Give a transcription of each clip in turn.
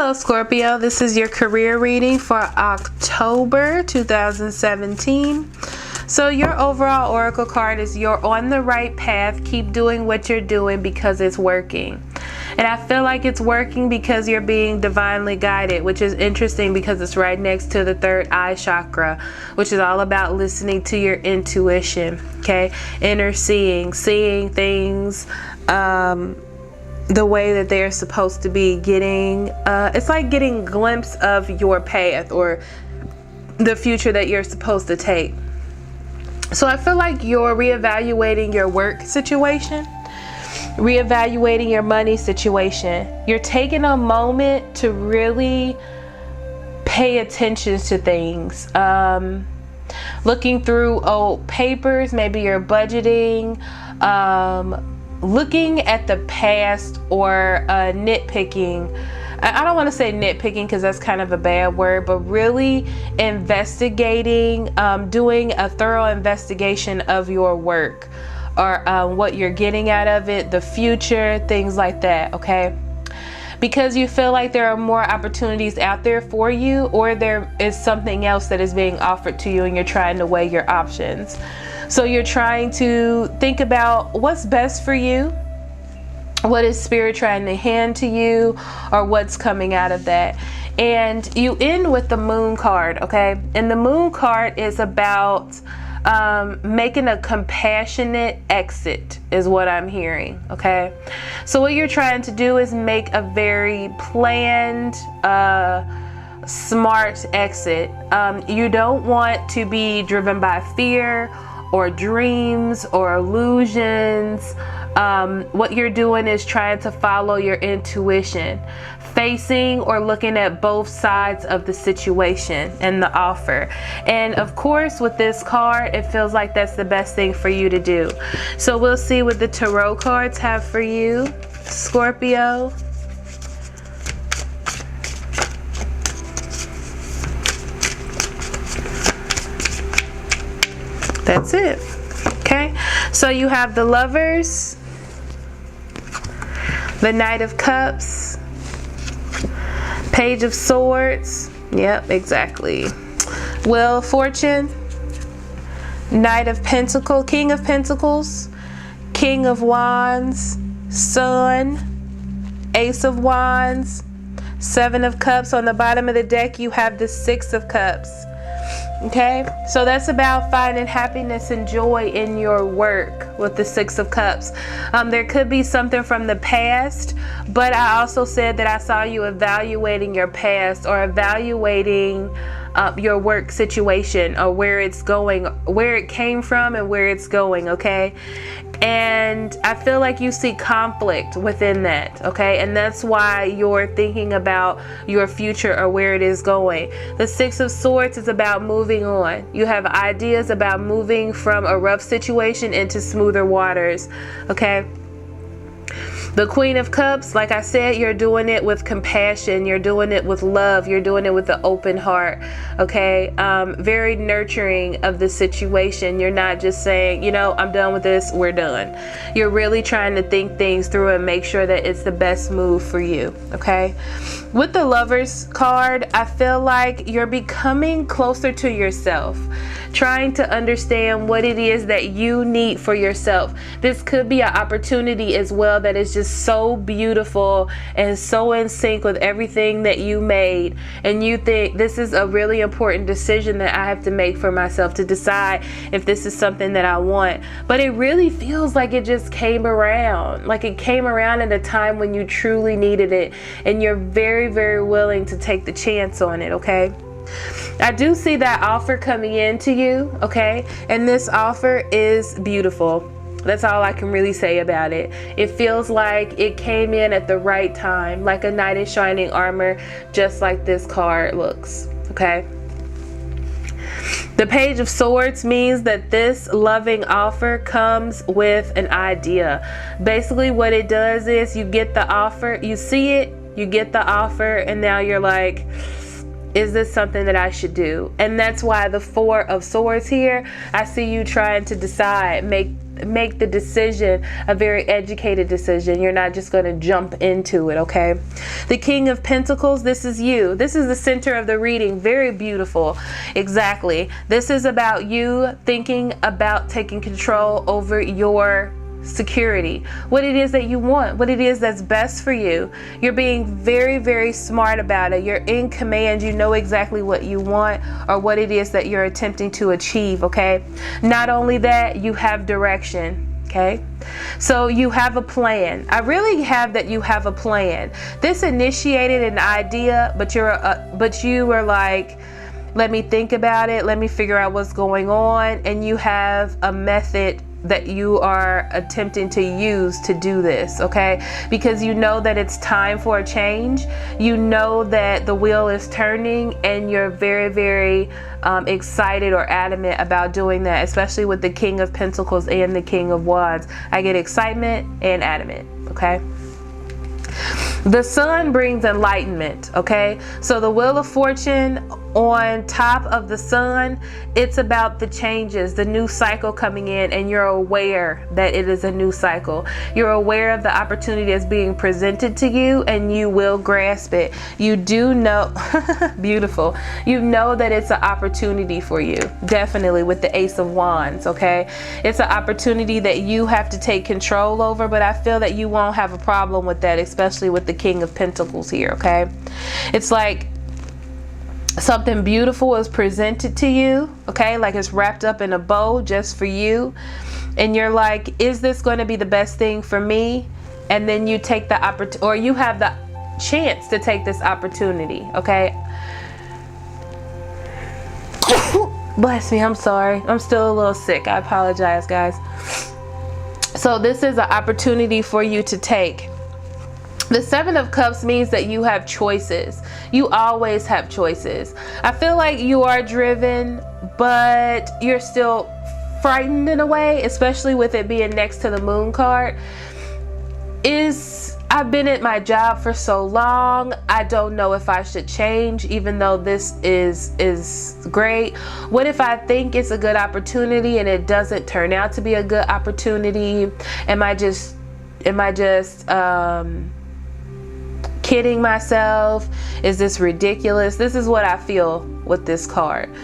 Hello Scorpio, this is your career reading for October 2017. So your overall oracle card is you're on the right path. Keep doing what you're doing because it's working. And I feel like it's working because you're being divinely guided, which is interesting because it's right next to the third eye chakra, which is all about listening to your intuition, okay? Inner seeing things the way that they're supposed to be, getting it's like getting a glimpse of your path or the future that you're supposed to take. So I feel like you're reevaluating your work situation, reevaluating your money situation. You're taking a moment to really pay attention to things, looking through old papers, maybe you're budgeting, looking at the past, or nitpicking. I don't want to say nitpicking because that's kind of a bad word, but really investigating, doing a thorough investigation of your work, or what you're getting out of it, the future, things like that, okay? Because you feel like there are more opportunities out there for you, or there is something else that is being offered to you and you're trying to weigh your options. So you're trying to think about what's best for you, what is spirit trying to hand to you, or what's coming out of that. And you end with the moon card, okay? And the moon card is about making a compassionate exit is what I'm hearing, okay? So what you're trying to do is make a very planned, smart exit. You don't want to be driven by fear or dreams or illusions. What you're doing is trying to follow your intuition, facing or looking at both sides of the situation and the offer. And of course, with this card, it feels like that's the best thing for you to do. So we'll see what the tarot cards have for you, Scorpio. That's it. Okay, so you have the Lovers, the Knight of Cups, Page of Swords, yep, exactly, Wheel of Fortune, Knight of Pentacles, King of Pentacles, King of Wands, Sun, Ace of Wands, Seven of Cups. On the bottom of the deck you have the Six of Cups. Okay, so that's about finding happiness and joy in your work with the Six of Cups. There could be something from the past, but I also said that I saw you evaluating your past, or evaluating your work situation, or where it's going, where it came from and where it's going, okay? And I feel like you see conflict within that, okay? And that's why you're thinking about your future or where it is going. The Six of Swords is about moving on. You have ideas about moving from a rough situation into smoother waters, okay? The Queen of Cups, like I said, you're doing it with compassion. You're doing it with love. You're doing it with an open heart, okay? Very nurturing of the situation. You're not just saying, you know, I'm done with this, we're done. You're really trying to think things through and make sure that it's the best move for you, okay? With the Lovers card, I feel like you're becoming closer to yourself, trying to understand what it is that you need for yourself. This could be an opportunity as well that is just so beautiful and so in sync with everything that you made, and you think this is a really important decision that I have to make for myself, to decide if this is something that I want. But it really feels like it just came around, like it came around at a time when you truly needed it, and you're very, very willing to take the chance on it, okay? I do see that offer coming in to you, okay? And this offer is beautiful. That's all I can really say about it. It feels like it came in at the right time, like a knight in shining armor, just like this card looks, okay? The Page of Swords means that this loving offer comes with an idea. Basically what it does is you get the offer, you see it, you get the offer, and now you're like, is this something that I should do? And that's why the Four of Swords here, I see you trying to decide, make make the decision a very educated decision. You're not just going to jump into it, okay? The King of Pentacles, this is you. This is the center of the reading. Very beautiful. Exactly. This is about you thinking about taking control over your security, what it is that you want, what it is that's best for you. You're being very, very smart about it. You're in command. You know exactly what you want or what it is that you're attempting to achieve, okay? Not only that, you have direction. Okay, so you have a plan. I really have that you have a plan. This initiated an idea, but you were like, let me think about it. Let me figure out what's going on. And you have a method that you are attempting to use to do this, okay? Because you know that it's time for a change. You know that the wheel is turning, and you're very, very excited or adamant about doing that, especially with the King of Pentacles and the King of Wands. I get excitement and adamant, okay? The Sun brings enlightenment, okay? So the Wheel of Fortune on top of the Sun, it's about the changes, the new cycle coming in, and you're aware that it is a new cycle. You're aware of the opportunity that's being presented to you, and you will grasp it. You do know, beautiful. You know that it's an opportunity for you, definitely, with the Ace of Wands, okay? It's an opportunity that you have to take control over, but I feel that you won't have a problem with that, especially with the King of Pentacles here, okay? It's like something beautiful is presented to you, okay? Like it's wrapped up in a bow just for you. And you're like, is this going to be the best thing for me? And then you take the opportunity, or you have the chance to take this opportunity, okay? Bless me, I'm sorry. I'm still a little sick. I apologize, guys. So this is an opportunity for you to take. The Seven of Cups means that you have choices. You always have choices. I feel like you are driven, but you're still frightened in a way, especially with it being next to the Moon card. I've been at my job for so long. I don't know if I should change, even though this is great. What if I think it's a good opportunity and it doesn't turn out to be a good opportunity? Am I just kidding myself? Is this ridiculous? This is what I feel with this card.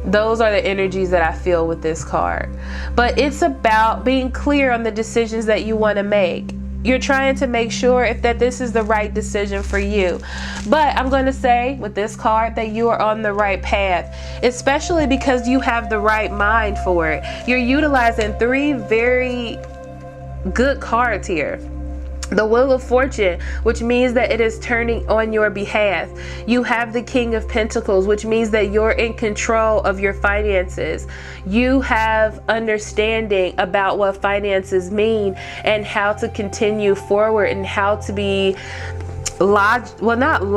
Those are the energies that I feel with this card. But it's about being clear on the decisions that you want to make. You're trying to make sure that this is the right decision for you. But I'm going to say with this card that you are on the right path, especially because you have the right mind for it. You're utilizing three very good cards here. The Wheel of Fortune, which means that it is turning on your behalf. You have the King of Pentacles, which means that you're in control of your finances. You have understanding about what finances mean and how to continue forward and how to be logical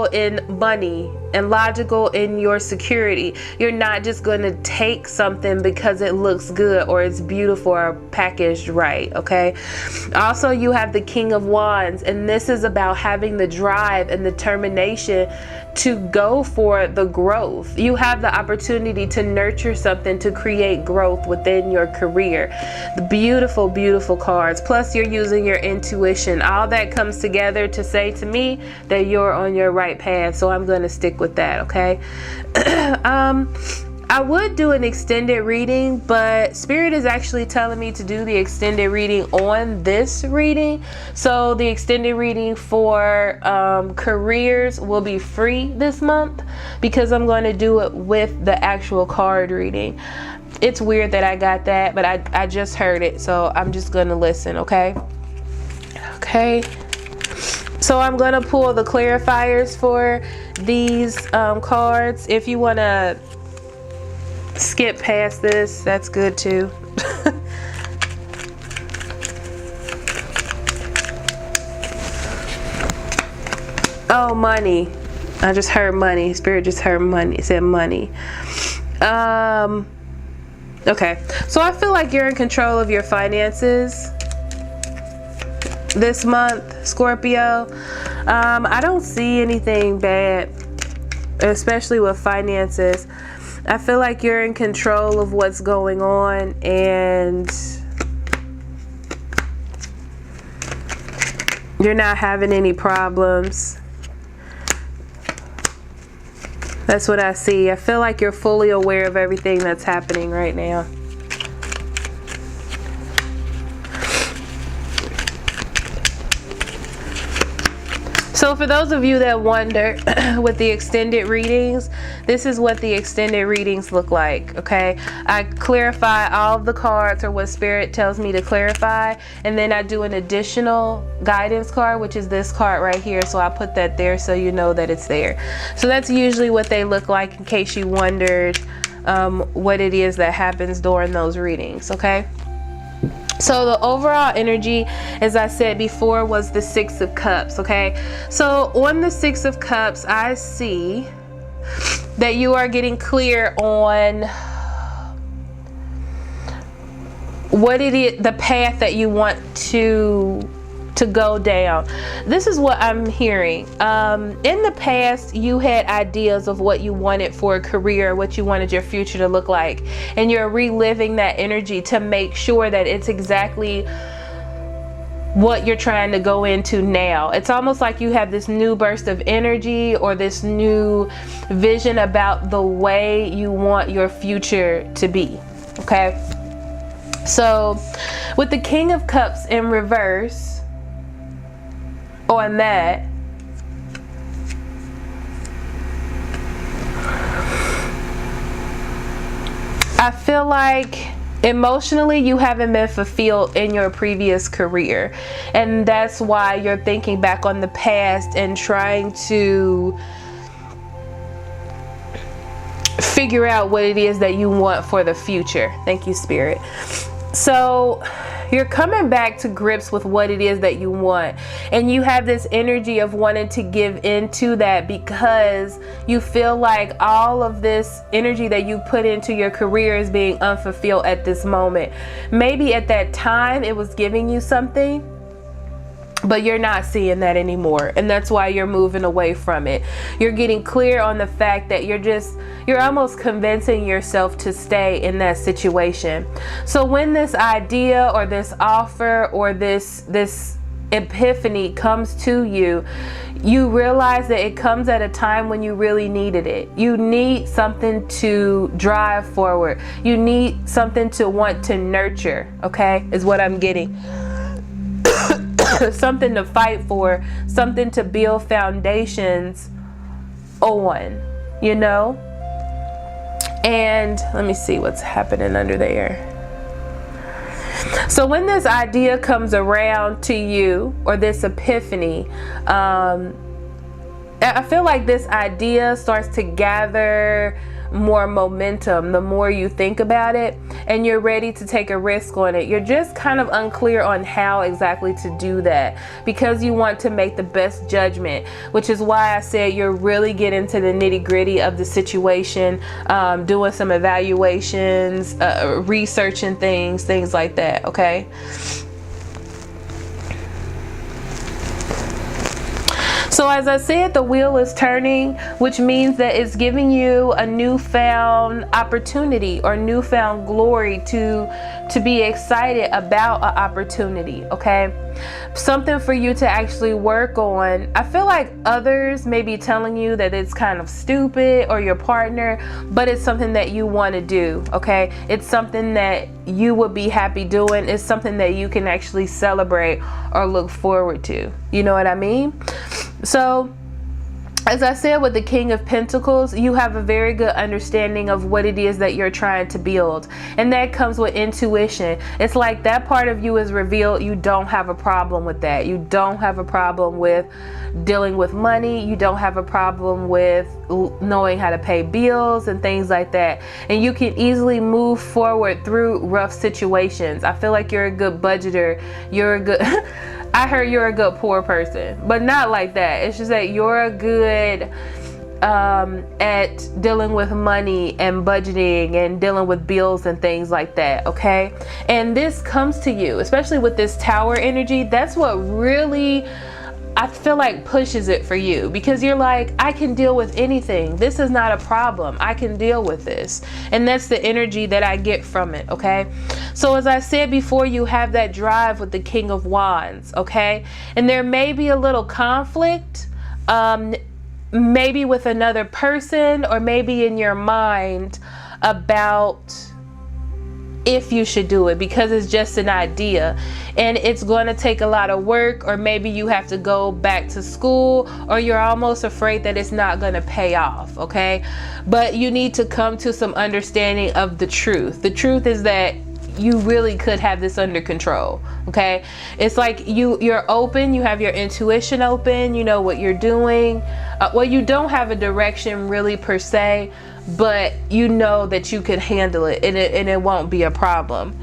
in money and logical in your security. You're not just going to take something because it looks good or it's beautiful or packaged right, okay? Also, you have the King of Wands, and this is about having the drive and determination to go for the growth. You have the opportunity to nurture something to create growth within your career. The beautiful, beautiful cards. Plus, you're using your intuition. All that comes together to say to me that you're on your right path. So I'm going to stick with that, okay? I would do an extended reading, but Spirit is actually telling me to do the extended reading on this reading. So the extended reading for careers will be free this month because I'm going to do it with the actual card reading. It's weird that I got that, but I just heard it, so I'm just going to listen, okay? Okay. So I'm going to pull the clarifiers for these cards. If you want to skip past this, that's good too. Oh, money. I just heard money. Spirit just heard money. It said money. Okay. So I feel like you're in control of your finances this month, Scorpio. I don't see anything bad, especially with finances. I feel like you're in control of what's going on, and you're not having any problems. That's what I see. I feel like you're fully aware of everything that's happening right now. So for those of you that wonder with the extended readings, this is what the extended readings look like, okay? I clarify all of the cards, or what Spirit tells me to clarify, and then I do an additional guidance card, which is this card right here. So I put that there so you know that it's there. So that's usually what they look like, in case you wondered what it is that happens during those readings, okay? So the overall energy, as I said before, was the Six of Cups, okay? So on the Six of Cups, I see that you are getting clear on what it is, the path that you want to go down. This is what I'm hearing. In the past, you had ideas of what you wanted for a career, what you wanted your future to look like, and you're reliving that energy to make sure that it's exactly what you're trying to go into now. It's almost like you have this new burst of energy, or this new vision about the way you want your future to be, okay? So with the King of Cups in reverse, on that, I feel like emotionally you haven't been fulfilled in your previous career, and that's why you're thinking back on the past and trying to figure out what it is that you want for the future. Thank you, Spirit. So you're coming back to grips with what it is that you want, and you have this energy of wanting to give into that, because you feel like all of this energy that you put into your career is being unfulfilled at this moment. Maybe at that time it was giving you something, but you're not seeing that anymore, and that's why you're moving away from it. You're getting clear on the fact that you're almost convincing yourself to stay in that situation. So when this idea or this offer or this epiphany comes to you, you realize that it comes at a time when you really needed it. You need something to drive forward. You need something to want to nurture, okay, is what I'm getting. Something to fight for, something to build foundations on, you know? And let me see what's happening under there. So when this idea comes around to you, or this epiphany, I feel like this idea starts to gather more momentum the more you think about it, and you're ready to take a risk on it. You're just kind of unclear on how exactly to do that, because you want to make the best judgment, which is why I said you're really getting to the nitty-gritty of the situation, doing some evaluations, researching things like that, okay? So as I said, the wheel is turning, which means that it's giving you a newfound opportunity or newfound glory to be excited about an opportunity, okay? Something for you to actually work on. I feel like others may be telling you that it's kind of stupid, or your partner, but it's something that you want to do, okay? It's something that you would be happy doing. It's something that you can actually celebrate or look forward to. You know what I mean? So as I said, with the King of Pentacles, you have a very good understanding of what it is that you're trying to build. And that comes with intuition. It's like that part of you is revealed. You don't have a problem with that. You don't have a problem with dealing with money. You don't have a problem with knowing how to pay bills and things like that. And you can easily move forward through rough situations. I feel like you're a good budgeter. You're a good... I heard you're a good poor person, but not like that. It's just that you're a good at dealing with money and budgeting and dealing with bills and things like that, okay? And this comes to you, especially with this Tower energy. That's what really I feel like pushes it for you, because you're like, I can deal with anything. This is not a problem. I can deal with this. And that's the energy that I get from it, okay? So as I said before, you have that drive with the King of Wands, okay? And there may be a little conflict, maybe with another person, or maybe in your mind about if you should do it, because it's just an idea and it's going to take a lot of work, or maybe you have to go back to school, or you're almost afraid that it's not going to pay off, okay? But you need to come to some understanding of the truth. The truth is that you really could have this under control, okay? It's like you're open, you have your intuition open, you know what you're doing. Well, you don't have a direction really per se, but you know that you can handle it, and it won't be a problem.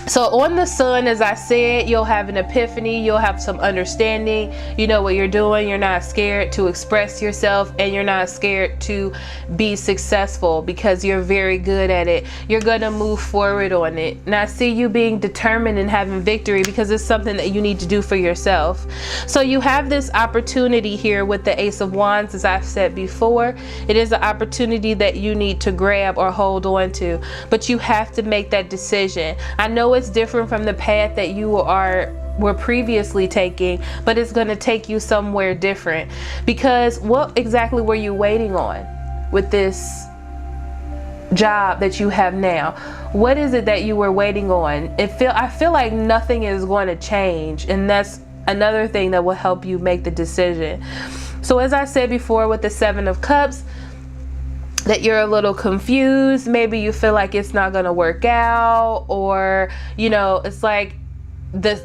So on the sun, as I said, you'll have an epiphany, you'll have some understanding, you know what you're doing, you're not scared to express yourself, and you're not scared to be successful because you're very good at it. You're gonna move forward on it. And I see you being determined and having victory, because it's something that you need to do for yourself. So you have this opportunity here with the Ace of Wands, as I've said before. It is an opportunity that you need to grab or hold on to, but you have to make that decision. I know it's different from the path that you were previously taking, but it's going to take you somewhere different, because what exactly were you waiting on with this job that you have now? What is it that you were waiting on? I feel like nothing is going to change, and that's another thing that will help you make the decision. So as I said before with the Seven of Cups, that you're a little confused, maybe you feel like it's not going to work out, or you know, it's like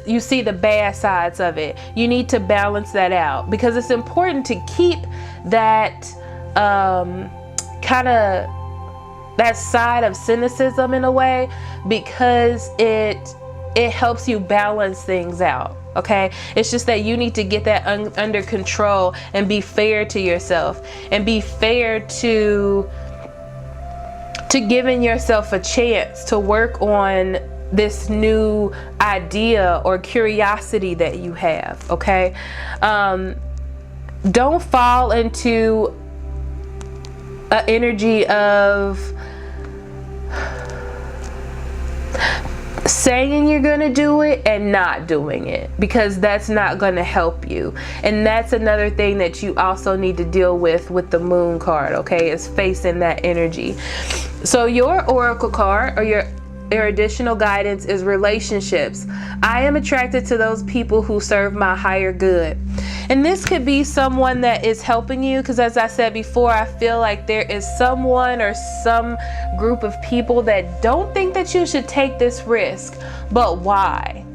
you see the bad sides of it. You need to balance that out, because it's important to keep that kind of that side of cynicism in a way, because it helps you balance things out. Okay, it's just that you need to get that under control and be fair to yourself, and be fair to giving yourself a chance to work on this new idea or curiosity that you have. Okay, don't fall into an energy of saying you're gonna do it and not doing it, because that's not gonna help you. And that's another thing that you also need to deal with the Moon card, okay, is facing that energy. So your oracle card, or your additional guidance, is relationships. I am attracted to those people who serve my higher good. And this could be someone that is helping you, because as I said before, I feel like there is someone or some group of people that don't think that you should take this risk. But why?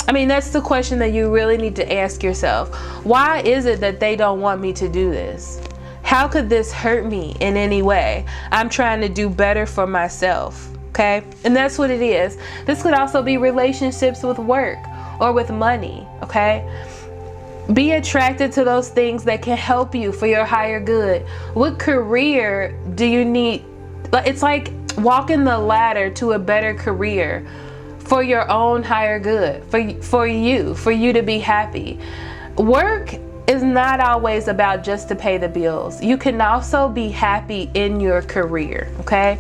I mean, that's the question that you really need to ask yourself. Why is it that they don't want me to do this? How could this hurt me in any way? I'm trying to do better for myself. Okay, and that's what it is. This could also be relationships with work or with money. Okay, be attracted to those things that can help you for your higher good. What career do you need? It's like walking the ladder to a better career for your own higher good, for you to be happy. Work is not always about just to pay the bills. You can also be happy in your career. Okay.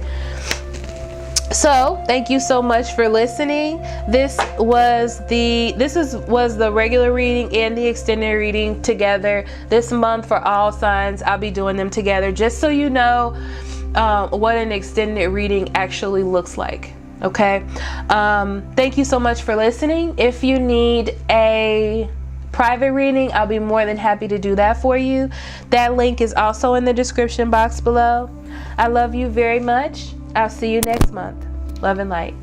So thank you so much for listening. This was the regular reading and the extended reading together this month for all signs. I'll be doing them together just so you know what an extended reading actually looks like. Okay. Thank you so much for listening. If you need a private reading, I'll be more than happy to do that for you. That link is also in the description box below. I love you very much. I'll see you next month. Love and light.